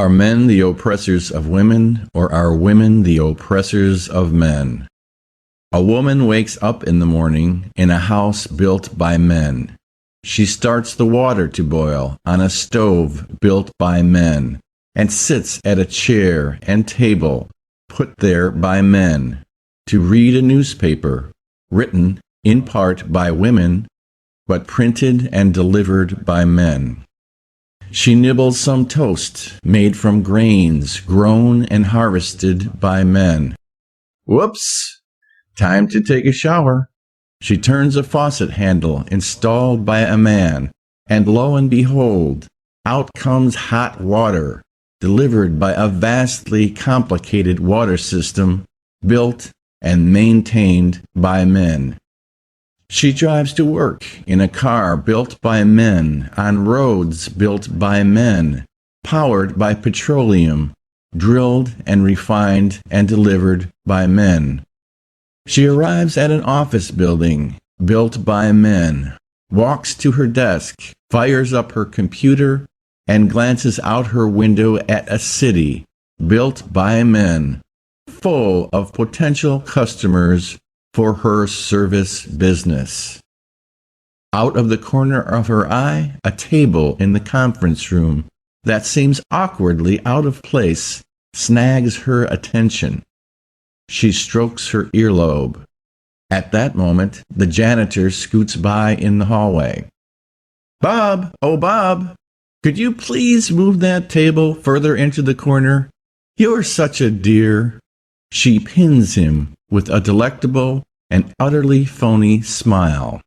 Are men the oppressors of women, or are women the oppressors of men? A woman wakes up in the morning in a house built by men. She starts the water to boil on a stove built by men, and sits at a chair and table put there by men, to read a newspaper written in part by women, but printed and delivered by men. She nibbles some toast made from grains grown and harvested by men. Whoops! Time to take a shower. She turns a faucet handle installed by a man, and lo and behold, out comes hot water, delivered by a vastly complicated water system built and maintained by men. She drives to work in a car built by men, on roads built by men, powered by petroleum, drilled and refined and delivered by men. She arrives at an office building built by men, walks to her desk, fires up her computer, and glances out her window at a city built by men, full of potential customers for her service business. Out of the corner of her eye, a table in the conference room that seems awkwardly out of place snags her attention. She strokes her earlobe. At that moment, the janitor scoots by in the hallway. "Bob, oh Bob, could you please move that table further into the corner? You're such a dear." She pins him with a delectable and utterly phony smile.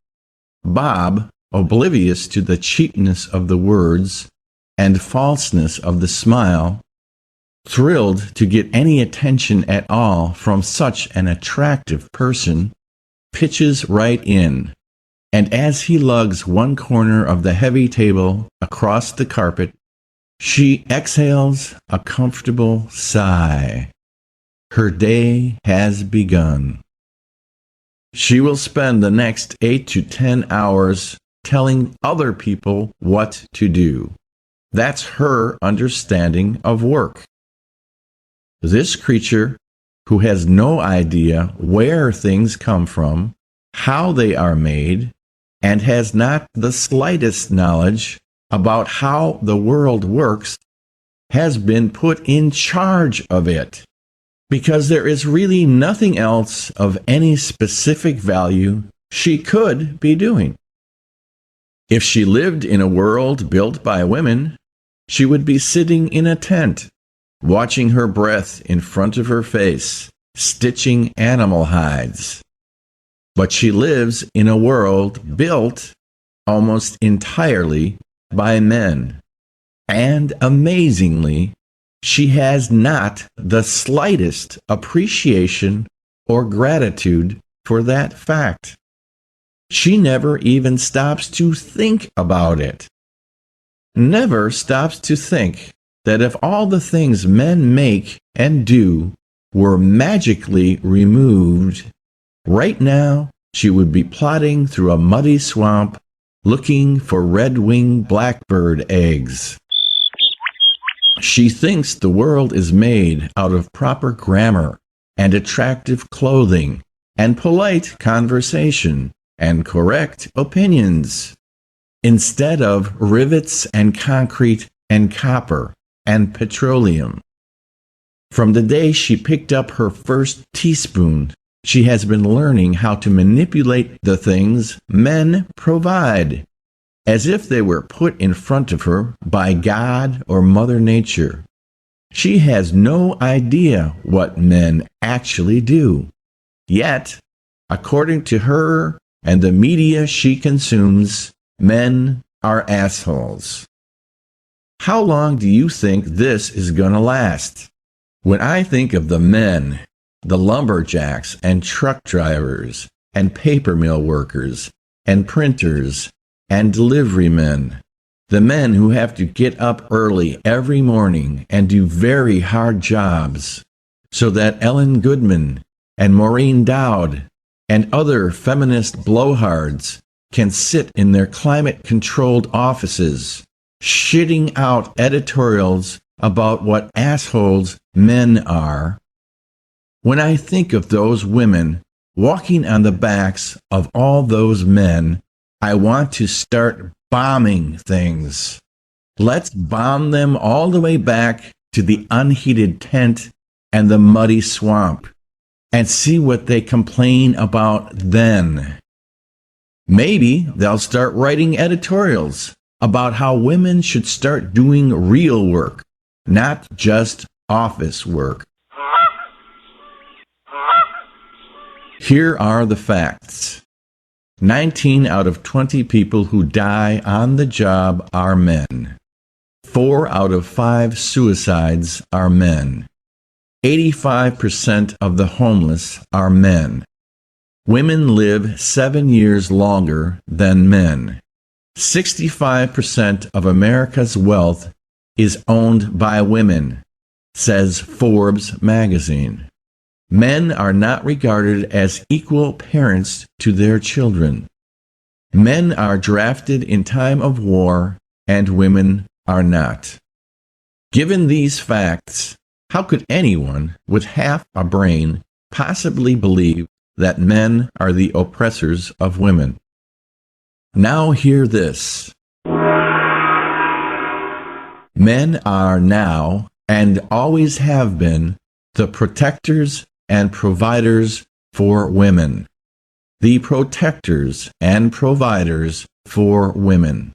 Bob, oblivious to the cheapness of the words and falseness of the smile, thrilled to get any attention at all from such an attractive person, pitches right in, and as he lugs one corner of the heavy table across the carpet, she exhales a comfortable sigh. Her day has begun. She will spend the next 8 to 10 hours telling other people what to do. That's her understanding of work. This creature, who has no idea where things come from, how they are made, and has not the slightest knowledge about how the world works, has been put in charge of it, because there is really nothing else of any specific value she could be doing. If she lived in a world built by women, she would be sitting in a tent, watching her breath in front of her face, stitching animal hides. But she lives in a world built almost entirely by men, and amazingly, she has not the slightest appreciation or gratitude for that fact. She never even stops to think about it. Never stops to think that if all the things men make and do were magically removed, right now she would be plodding through a muddy swamp looking for red-winged blackbird eggs. She thinks the world is made out of proper grammar and attractive clothing and polite conversation and correct opinions, instead of rivets and concrete and copper and petroleum. From the day she picked up her first teaspoon, she has been learning how to manipulate the things men provide, as if they were put in front of her by God or Mother Nature. She has no idea what men actually do. Yet, according to her and the media she consumes, men are assholes. How long do you think this is gonna last? When I think of the men, the lumberjacks and truck drivers and paper mill workers and printers and delivery men, the men who have to get up early every morning and do very hard jobs so that Ellen Goodman and Maureen Dowd and other feminist blowhards can sit in their climate-controlled offices, shitting out editorials about what assholes men are, when I think of those women walking on the backs of all those men, I want to start bombing things. Let's bomb them all the way back to the unheated tent and the muddy swamp, and see what they complain about then. Maybe they'll start writing editorials about how women should start doing real work, not just office work. Here are the facts. 19 out of 20 people who die on the job are men. 4 out of 5 suicides are men. 85% of the homeless are men. Women live 7 years longer than men. 65% of America's wealth is owned by women, says Forbes magazine. Men are not regarded as equal parents to their children. Men are drafted in time of war, and women are not. Given these facts, how could anyone with half a brain possibly believe that men are the oppressors of women? Now hear this. Men are now, and always have been, the protectors and providers for women. The protectors and providers for women.